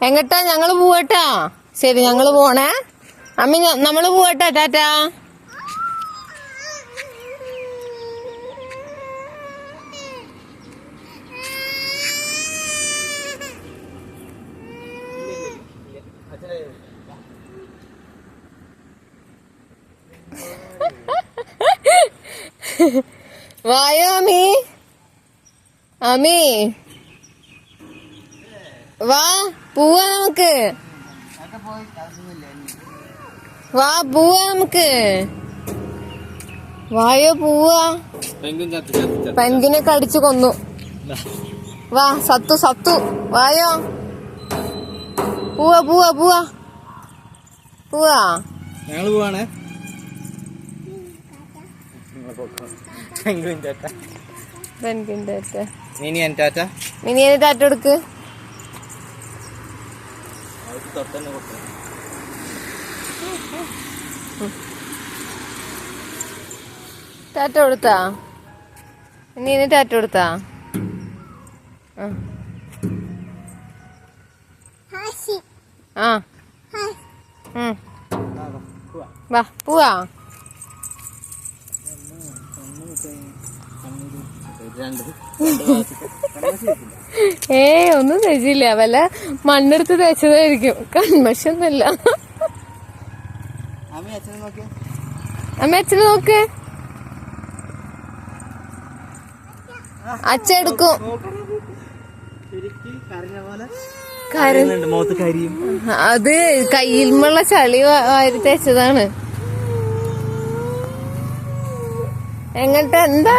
എങ്ങട്ടാ? ഞങ്ങള് പോവട്ടാ. ശരി, ഞങ്ങള് പോണേ. അമ്മി നമ്മള് പോവട്ടാ. ടാറ്റാ. വായോ അമ്മി. അമ്മി വാ, പോവാ നമുക്ക്. വാ, പോവാ നമുക്ക്. വായോ, പോവാ. പെൻഗിനെ കടിച്ചു കൊന്നു. വാ, സത്തു. വായോ, പോവാ. ഞങ്ങള് പോവാണേ. മിനിയെ ടാറ്റ കൊടുക്ക്. ടാറ്റ കൊടുത്താ? മിനിയെ ടാറ്റ കൊടുത്താ? ആ, വാ, പോവാ. ഒന്നും തേച്ചില്ല. വല്ല മണ്ണെടുത്ത് തേച്ചതായിരിക്കും. കൺമശൊന്നുമില്ല. അമ്മ അച്ഛനെ നോക്ക്. അച്ഛൻ എടുക്കും. അത് കയ്യിൽമുള്ള ചളി വാരി തേച്ചതാണ്. എങ്ങട്ട്? എന്താ